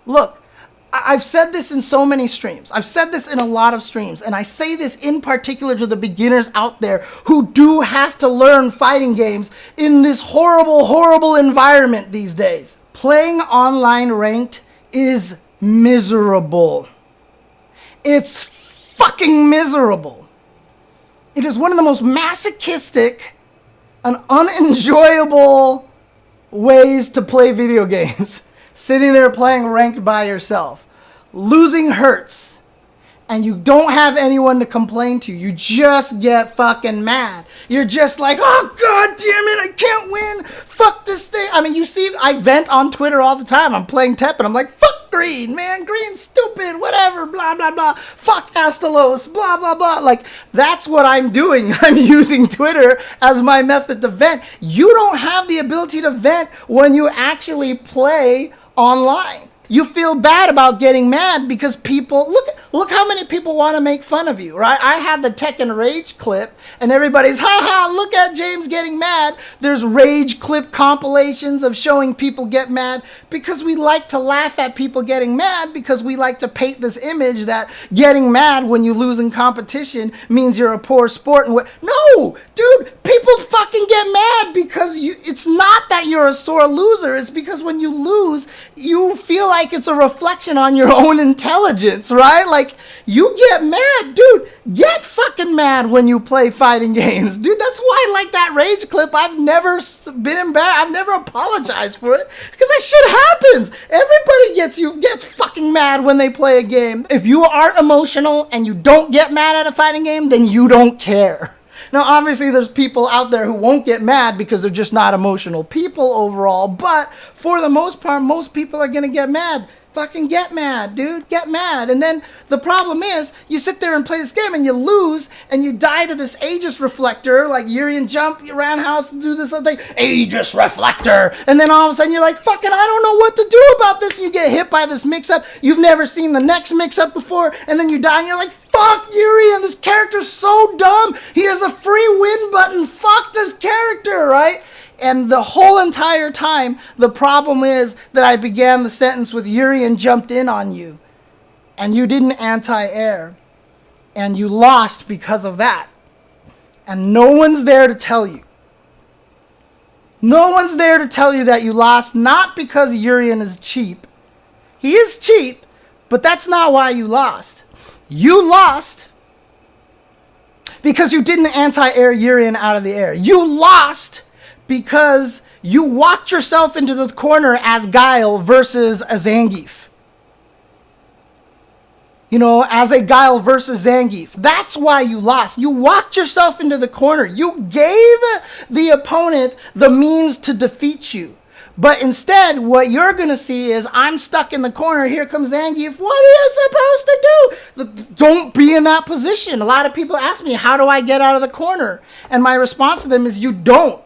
Look, I've said this in so many streams. I've said this in a lot of streams. And I say this in particular to the beginners out there who do have to learn fighting games in this horrible, horrible environment these days. Playing online ranked is miserable. It's fucking miserable. It is one of the most masochistic and unenjoyable ways to play video games. Sitting there playing ranked by yourself. Losing hurts. And you don't have anyone to complain to. You just get fucking mad. You're just like, oh god damn it, I can't win. Fuck this thing. I mean, you see, I vent on Twitter all the time. I'm playing Tep and I'm like, fuck green, man. Green's stupid, whatever, blah, blah, blah. Fuck Astalos, blah, blah, blah. Like, that's what I'm doing. I'm using Twitter as my method to vent. You don't have the ability to vent when you actually play online. You feel bad about getting mad because people, look how many people want to make fun of you, right? I had the Tekken Rage clip and everybody's, haha, look at James getting mad. There's Rage clip compilations of showing people get mad because we like to laugh at people getting mad because we like to paint this image that getting mad when you lose in competition means you're a poor sport. And no, dude, people fucking get mad because it's not that you're a sore loser. It's because when you lose, you feel like it's a reflection on your own intelligence, right? Like, you get mad, dude. Get fucking mad when you play fighting games, dude. That's why, like that Rage clip, I've never been embarrassed. I've never apologized for it because that shit happens. Everybody gets fucking mad when they play a game. If you are emotional and you don't get mad at a fighting game, then you don't care. Now, obviously, there's people out there who won't get mad because they're just not emotional people overall. But for the most part, most people are going to get mad. Fucking get mad, dude. Get mad. And then the problem is, you sit there and play this game and you lose and you die to this Aegis reflector, like Urian jump, you roundhouse, do this other thing, Aegis reflector. And then all of a sudden you're like, fucking, I don't know what to do about this. And you get hit by this mix-up. You've never seen the next mix-up before. And then you die and you're like, fuck Urian, this character's so dumb. He has a free win button. Fuck this character, right? And the whole entire time, the problem is that I began the sentence with Urian jumped in on you. And you didn't anti-air. And you lost because of that. And no one's there to tell you. No one's there to tell you that you lost, not because Urian is cheap. He is cheap, but that's not why you lost. You lost because you didn't anti-air Urian out of the air. You lost because you walked yourself into the corner as Guile versus a Zangief. You know, as a Guile versus Zangief. That's why you lost. You walked yourself into the corner. You gave the opponent the means to defeat you. But instead, what you're going to see is, I'm stuck in the corner. Here comes Zangief. What are you supposed to do? Don't be in that position. A lot of people ask me, how do I get out of the corner? And my response to them is, you don't.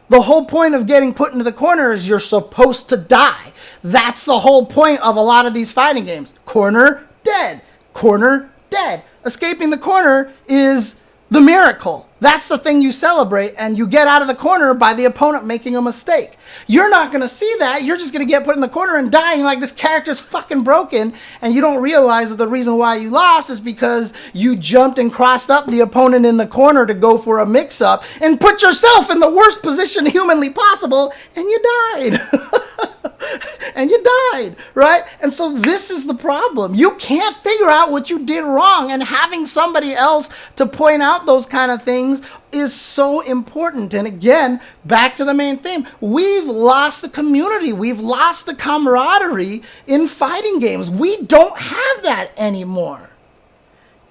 The whole point of getting put into the corner is you're supposed to die. That's the whole point of a lot of these fighting games. Corner, dead. Corner, dead. Escaping the corner is the miracle. That's the thing you celebrate, and you get out of the corner by the opponent making a mistake. You're not going to see that. You're just going to get put in the corner and dying like this character's fucking broken, and you don't realize that the reason why you lost is because you jumped and crossed up the opponent in the corner to go for a mix-up and put yourself in the worst position humanly possible, and you died. And you died, right? And so this is the problem. You can't figure out what you did wrong, and having somebody else to point out those kind of things is so important. And again, back to the main theme. We've lost the community. We've lost the camaraderie in fighting games. We don't have that anymore.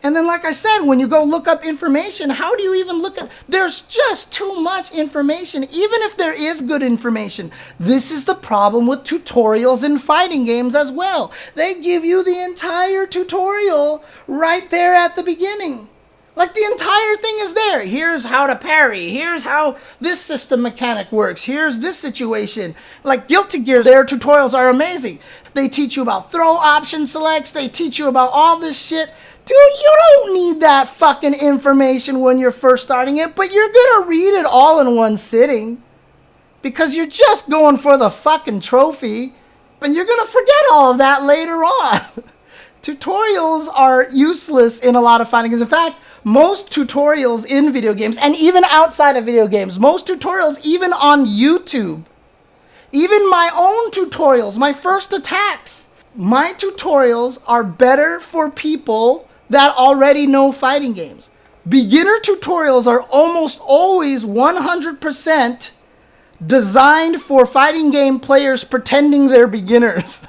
And then, like I said, when you go look up information, how do you even look at... There's just too much information, even if there is good information. This is the problem with tutorials in fighting games as well. They give you the entire tutorial right there at the beginning. Like, the entire thing is there. Here's how to parry. Here's how this system mechanic works. Here's this situation. Like Guilty Gear, their tutorials are amazing. They teach you about throw option selects. They teach you about all this shit. Dude, you don't need that fucking information when you're first starting it, but you're gonna read it all in one sitting because you're just going for the fucking trophy. And you're going to forget all of that later on. Tutorials are useless in a lot of fighting games. In fact, most tutorials in video games, and even outside of video games, most tutorials, even on YouTube, even my own tutorials, my first attacks, my tutorials are better for people that already know fighting games. Beginner tutorials are almost always 100% designed for fighting game players pretending they're beginners.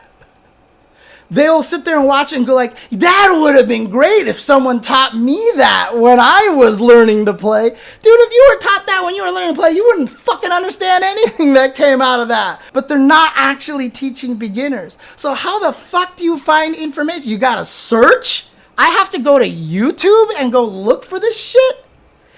They'll sit there and watch it and go like, that would have been great if someone taught me that when I was learning to play. Dude, if you were taught that when you were learning to play, you wouldn't fucking understand anything that came out of that. But they're not actually teaching beginners. So how the fuck do you find information? You gotta search? I have to go to YouTube and go look for this shit?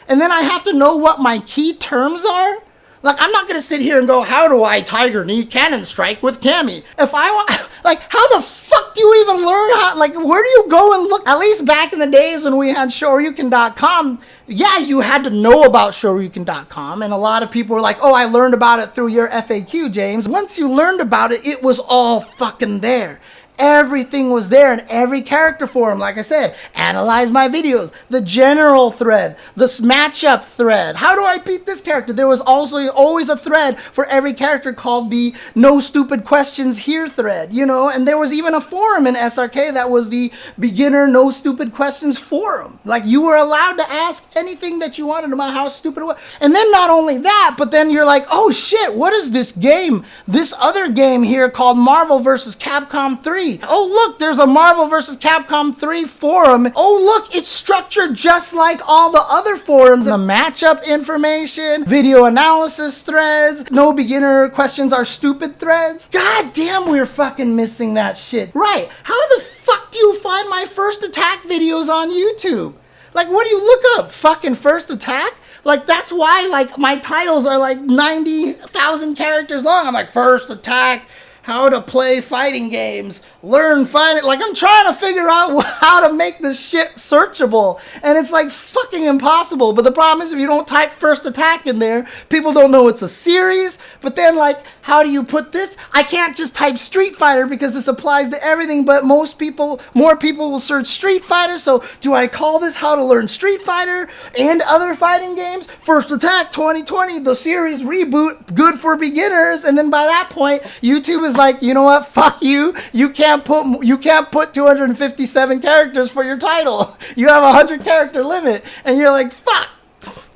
And then I have to know what my key terms are? Like, I'm not going to sit here and go, how do I Tiger Knee Cannon Strike with Cammy? If I want, like, how the fuck do you even learn how, like, where do you go and look? At least back in the days when we had Shoryuken.com, yeah, you had to know about Shoryuken.com. And a lot of people were like, oh, I learned about it through your FAQ, James. Once you learned about it, it was all fucking there. Everything was there in every character forum. Like I said, analyze my videos, the general thread, the matchup thread. How do I beat this character? There was also always a thread for every character called the No Stupid Questions Here thread, you know, and there was even a forum in SRK that was the Beginner No Stupid Questions forum. Like, you were allowed to ask anything that you wanted, no matter how stupid it was. And then not only that, but then you're like, oh shit, what is this game? This other game here called Marvel vs. Capcom 3. Oh, look, there's a Marvel vs. Capcom 3 forum. Oh, look, it's structured just like all the other forums. The matchup information, video analysis threads, no beginner questions are stupid threads. God damn, we're fucking missing that shit. Right, how the fuck do you find my first attack videos on YouTube? Like, what do you look up? Fucking first attack? Like, that's why, like, my titles are like 90,000 characters long. I'm like, first attack, how to play fighting games, learn fighting. Like, I'm trying to figure out how to make this shit searchable. And it's like fucking impossible. But the problem is, if you don't type first attack in there, people don't know it's a series. But then, like, how do you put this? I can't just type Street Fighter because this applies to everything. But more people will search Street Fighter. So do I call this how to learn Street Fighter and other fighting games? First Attack 2020, the series reboot, good for beginners. And then by that point, YouTube is like, you know what? Fuck you. You can't put 257 characters for your title. You have a 100 character limit. And you're like, fuck.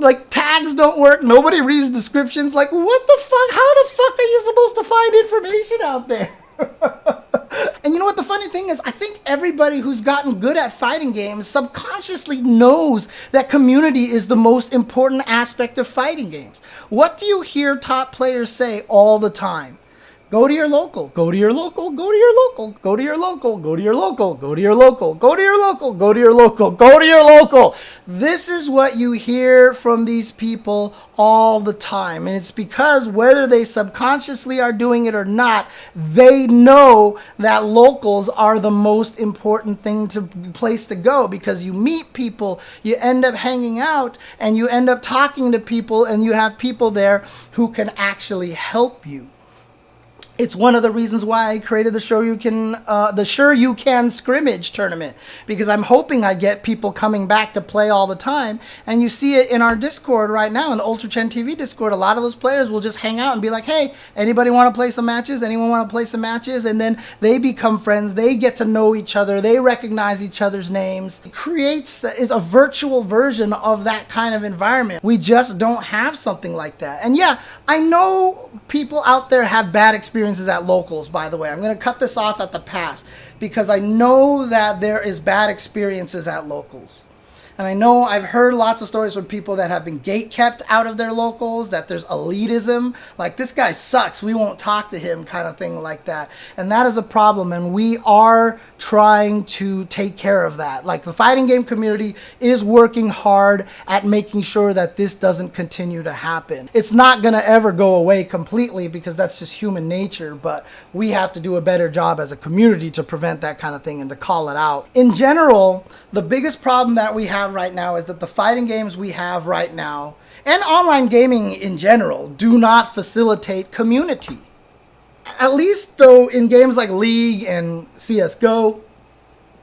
Like, tags don't work. Nobody reads descriptions. Like, what the fuck? How the fuck are you supposed to find information out there? And you know what the funny thing is? I think everybody who's gotten good at fighting games subconsciously knows that community is the most important aspect of fighting games. What do you hear top players say all the time? Go to your local, go to your local, go to your local, go to your local, go to your local, go to your local, go to your local, go to your local, go to your local. This is what you hear from these people all the time. And it's because whether they subconsciously are doing it or not, they know that locals are the most important place to go, because you meet people, you end up hanging out, and you end up talking to people, and you have people there who can actually help you. It's one of the reasons why I created the Sure You Can scrimmage tournament, because I'm hoping I get people coming back to play all the time. And you see it in our Discord right now, in the UltraChenTV Discord. A lot of those players will just hang out and be like, hey, anybody want to play some matches? Anyone want to play some matches? And then they become friends. They get to know each other. They recognize each other's names. It creates a virtual version of that kind of environment. We just don't have something like that. And yeah, I know people out there have bad experiences at locals, by the way. I'm going to cut this off at the pass, because I know that there is bad experiences at locals. And I know I've heard lots of stories from people that have been gate-kept out of their locals, that there's elitism, like, this guy sucks, we won't talk to him, kind of thing like that. And that is a problem, and we are trying to take care of that. Like, the fighting game community is working hard at making sure that this doesn't continue to happen. It's not going to ever go away completely, because that's just human nature, but we have to do a better job as a community to prevent that kind of thing and to call it out. In general, the biggest problem that we have right now is that the fighting games we have right now, and online gaming in general, do not facilitate community. at least though in games like League and CSGO,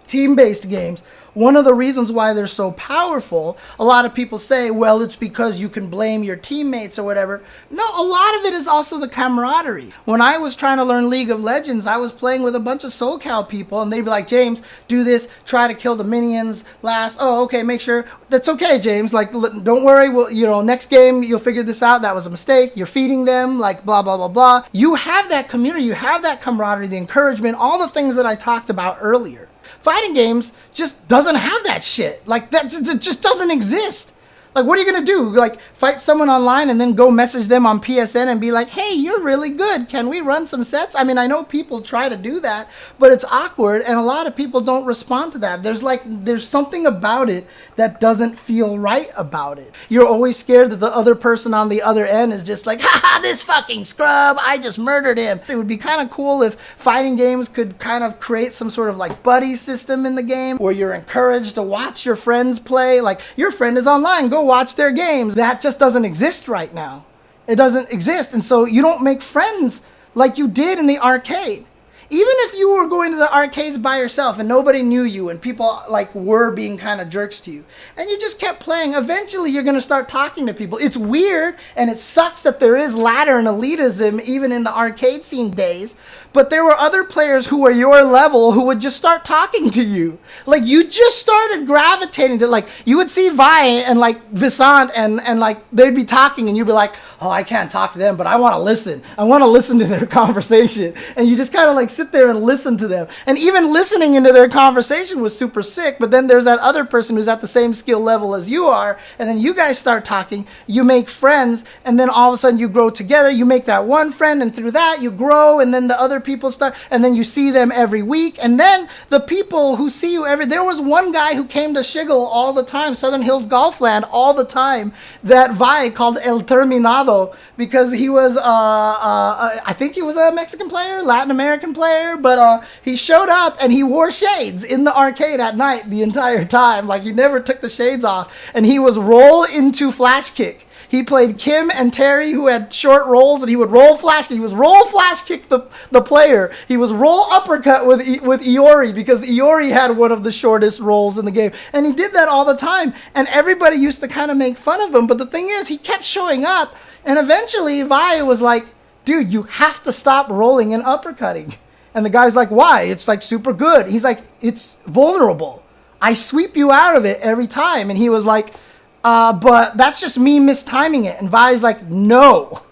team-based games, one of the reasons why they're so powerful, a lot of people say, well, it's because you can blame your teammates or whatever. No, a lot of it is also the camaraderie. When I was trying to learn League of Legends, I was playing with a bunch of SoCal people, and they'd be like, James, do this, try to kill the minions last. Oh, okay, make sure. That's okay, James. Like, don't worry. Well, next game, you'll figure this out. That was a mistake. You're feeding them, like, blah, blah, blah, blah. You have that community. You have that camaraderie, the encouragement, all the things that I talked about earlier. Fighting games just doesn't have that shit. Like, that just doesn't exist. Like, what are you going to do? Like, fight someone online and then go message them on PSN and be like, hey, you're really good. Can we run some sets? I mean, I know people try to do that, but it's awkward, and a lot of people don't respond to that. There's something about it that doesn't feel right about it. You're always scared that the other person on the other end is just like, haha, this fucking scrub, I just murdered him. It would be kind of cool if fighting games could kind of create some sort of like buddy system in the game where you're encouraged to watch your friends play. Like, your friend is online, go watch their games. That just doesn't exist right now. It doesn't exist. And so you don't make friends like you did in the arcade. Even if you were going to the arcades by yourself and nobody knew you and people like were being kind of jerks to you and you just kept playing, eventually you're going to start talking to people. It's weird and it sucks that there is ladder and elitism even in the arcade scene days, but there were other players who were your level who would just start talking to you. Like, you just started gravitating to, like, you would see Vi and like Visant and like they'd be talking and you'd be like, oh, I can't talk to them, but I want to listen. I want to listen to their conversation. And you just kind of like sit there and listen to them. And even listening into their conversation was super sick. But then there's that other person who's at the same skill level as you are. And then you guys start talking, you make friends, and then all of a sudden you grow together. You make that one friend, and through that you grow, and then the other people start, and then you see them every week. And then the people who see you there was one guy who came to Shiggle all the time, Southern Hills Golfland all the time, that Vi called El Terminado, because he was, I think he was a Mexican player, Latin American player, but he showed up and he wore shades in the arcade at night the entire time. Like, he never took the shades off, and he was roll into flash kick. He played Kim and Terry, who had short rolls, and he would roll flash kick. He was roll flash kick the player. He was roll uppercut with Iori, because Iori had one of the shortest rolls in the game. And he did that all the time, and everybody used to kind of make fun of him. But the thing is, he kept showing up, and eventually Vi was like, dude, you have to stop rolling and uppercutting. And the guy's like, why? It's like super good. He's like, it's vulnerable. I sweep you out of it every time. And he was like, but that's just me mistiming it. And Vi's like, no,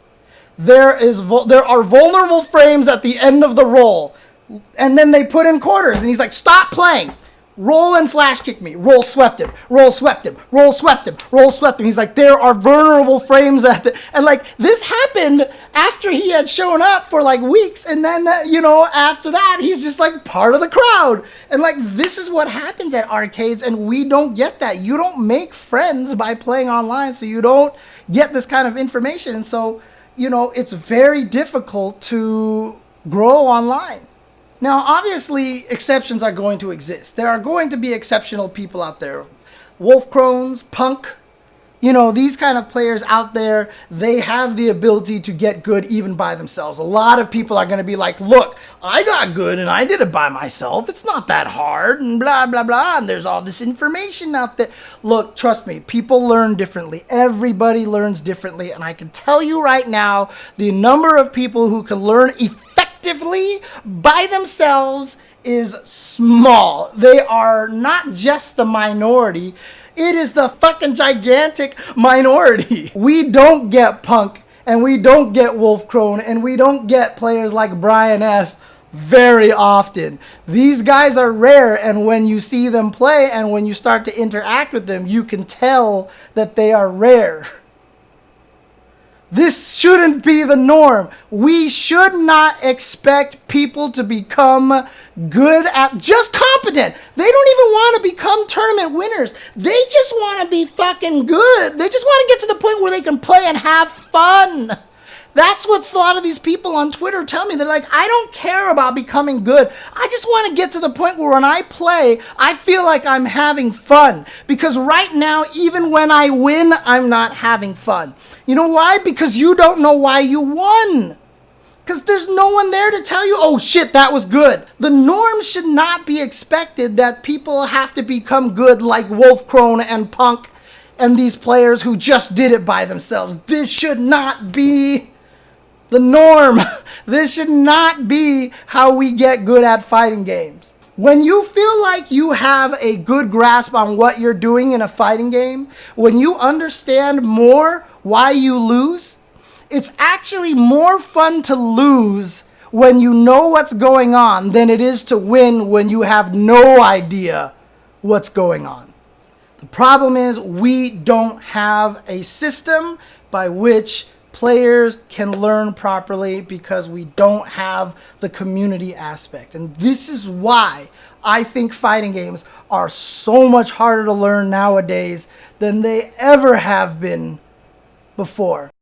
there are vulnerable frames at the end of the roll. And then they put in quarters, and he's like, stop playing. Roll and flash kick me. Roll swept him. Roll swept him. Roll swept him. Roll swept him. He's like, there are vulnerable frames and like, this happened after he had shown up for like weeks. And then, after that, he's just like part of the crowd. And like, this is what happens at arcades, and we don't get that. You don't make friends by playing online, so you don't get this kind of information. And so, it's very difficult to grow online. Now, obviously, exceptions are going to exist. There are going to be exceptional people out there. Wolf Crones, Punk, these kind of players out there, they have the ability to get good even by themselves. A lot of people are going to be like, look, I got good and I did it by myself. It's not that hard and blah, blah, blah. And there's all this information out there. Look, trust me, people learn differently. Everybody learns differently. And I can tell you right now, the number of people who can learn effectively by themselves is small. They are not just the minority. It is the fucking gigantic minority. We don't get Punk, and we don't get Wolf Crone, and we don't get players like Brian F. very often. These guys are rare, and when you see them play and when you start to interact with them, you can tell that they are rare. This shouldn't be the norm. We should not expect people to become good at just competent. They don't even want to become tournament winners. They just want to be fucking good. They just want to get to the point where they can play and have fun. That's what a lot of these people on Twitter tell me. They're like, I don't care about becoming good. I just want to get to the point where when I play, I feel like I'm having fun. Because right now, even when I win, I'm not having fun. You know why? Because you don't know why you won. Because there's no one there to tell you, oh shit, that was good. The norm should not be expected that people have to become good like Wolfkrone and Punk and these players who just did it by themselves. This should not be the norm. This should not be how we get good at fighting games. When you feel like you have a good grasp on what you're doing in a fighting game, when you understand more why you lose, it's actually more fun to lose when you know what's going on than it is to win when you have no idea what's going on. The problem is we don't have a system by which players can learn properly because we don't have the community aspect. And this is why I think fighting games are so much harder to learn nowadays than they ever have been before.